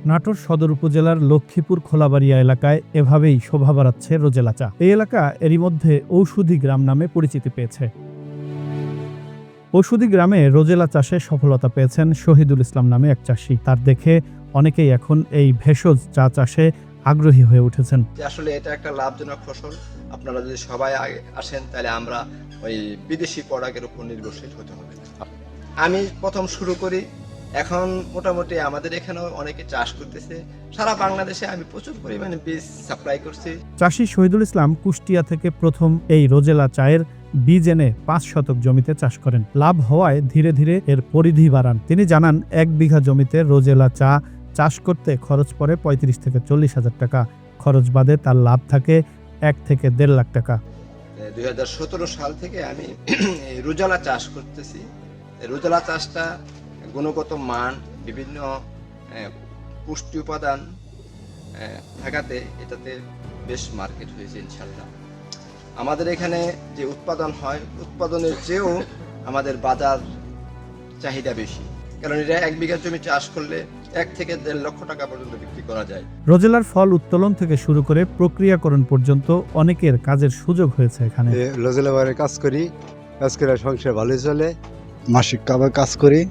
নাটোর সদর উপজেলার লক্ষ্মীপুর খোলাবাড়িয়া এলাকায় এভাবেই শোভা বাড়াচ্ছে রোজেলা চা। এই এলাকা এরই মধ্যে ঔষধি গ্রাম নামে পরিচিতি পেয়েছে। ঔষধি গ্রামে রোজেলা চাষে সফলতা পেয়েছেন শহীদুল ইসলাম নামে এক চাষি। তার দেখে অনেকেই এখন এই ভেষজ চা চাষে আগ্রহী হয়ে উঠেছেন। আসলে এটা একটা লাভজনক ফসল। আপনারা যদি সবাই আসেন তাহলে আমরা ওই বিদেশি প্রোডাক্টের উপর নির্ভরশীল হতে হবে না। আমি প্রথম শুরু করি, এখন মোটামুটি আমাদের এখানেও অনেকে চাষ করতেছে। সারা বাংলাদেশে আমি প্রচুর পরিমাণে বীজ সাপ্লাই করছি। চাষি শহীদুল ইসলাম কুষ্টিয়া থেকে প্রথম এই রোজেলা চায়ের বীজ এনে ৫ শতক জমিতে চাষ করেন। লাভ হওয়ায় ধীরে ধীরে এর পরিধি বাড়ান। তিনি জানান, ১ বিঘা জমিতে রোজেলা চা চাষ করতে খরচ পড়ে ৩৫ থেকে ৪০ হাজার টাকা। খরচ বাদে তার লাভ থাকে ১ থেকে ১.৫ লাখ টাকা। ২০১৭ সাল থেকে আমি রোজেলা চাষ করতেছি। রোজেলা চাষটা গুণগত মান, বিভিন্ন পুষ্টি উপাদান থাকাতে এটাতে বেশ মার্কেট হয়েছে ইনশাল্লাহ। আমাদের এখানে যে উৎপাদন হয়, উৎপাদনের চেয়েও আমাদের বাজার চাহিদা বেশি, কারণ এটা ১ বিঘা জমি চাষ করলে ১ থেকে ১.৫ লক্ষ টাকা পর্যন্ত বিক্রি করা যায়। রোজেলার ফল উত্তোলন থেকে শুরু করে প্রক্রিয়াকরণ পর্যন্ত অনেকের কাজের সুযোগ হয়েছে এখানে। রোজেলা বারে কাজ করে সংসার ভালোই চলে। মাসিক কাজ করি,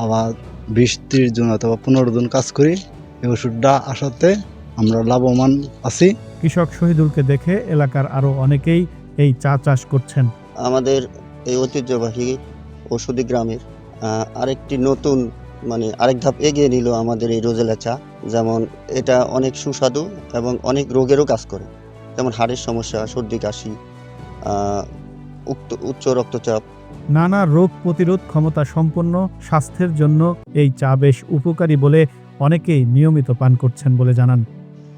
আবার ২০-৩০ জন অথবা ১৫ জন কাজ করি। এই ওষুধটা আসাতে আমরা লাভবান আছি। কৃষক শহীদুলকে দেখে এলাকার আরো অনেকেই এই চা চাষ করছেন। আমাদের এই ঐতিহ্যবাহী ঔষধি গ্রামের আরেকটি নতুন আরেক ধাপ এগিয়ে নিল আমাদের এই রোজেলা চা। যেমন এটা অনেক সুস্বাদু এবং অনেক রোগেরও কাজ করে, যেমন হাড়ের সমস্যা, সর্দি কাশি, উচ্চ রক্তচাপ। নানা রোগ প্রতিরোধ ক্ষমতা সম্পন্ন স্বাস্থ্যের জন্য এই চা বেশ উপকারী বলে অনেকেই নিয়মিত পান করছেন বলে জানান।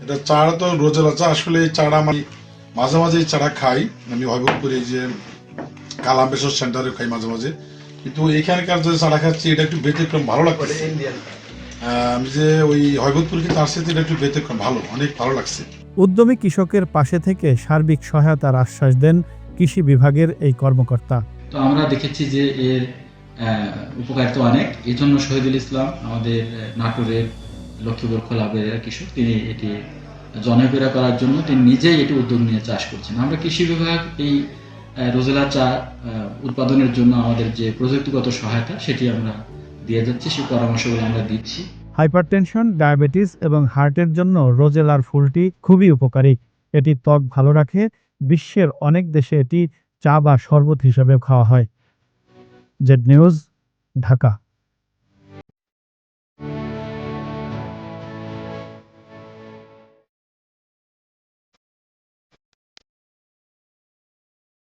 এটা চারা তো রোজেলা চা, আসলে এই চারা আমি মাঝে মাঝে এই চারা খাই। আমি হবিবপুরে যে কালাম বেসর সেন্টারে খাই মাঝে মাঝে, কিন্তু এখানকার যে চারা খাচ্ছি এটা একটু ব্যতিক্রম ভালো লাগছে। আমি যে ওই হবিবপুর কিন্তু আসছে, এটা একটু ব্যতিক্রম ভালো, অনেক ভালো লাগছে। উদ্যমী কৃষকের পাশে থেকে সার্বিক সহায়তার আশ্বাস দেন কৃষি বিভাগের এই কর্মকর্তা। তো আমরা দেখেছি যে এর উপকারিতা অনেক। এই জন্য শহীদুল ইসলাম আমাদের নাটোরের লক্ষ্মীপুর খোলাবাড়িয়া কৃষক, তিনি এটি জনপ্রিয় করার জন্য তিনি নিজেই এটি উদ্যোগ নিয়ে চাষ করছেন। আমরা কৃষি বিভাগ এই রোজেলা চা উৎপাদনের জন্য আমাদের যে প্রযুক্তিগত সহায়তা সেটি আমরা দিয়ে যাচ্ছি, সেই পরামর্শগুলো আমরা দিচ্ছি। হাইপারটেনশন, ডায়াবেটিস এবং হার্টের জন্য রোজেলার ফুলটি খুবই উপকারী। এটি ত্বক ভালো রাখে। বিশ্বের অনেক দেশে এটি চা বা শরবত হিসেবে খাওয়া হয়। Z news, Dhaka.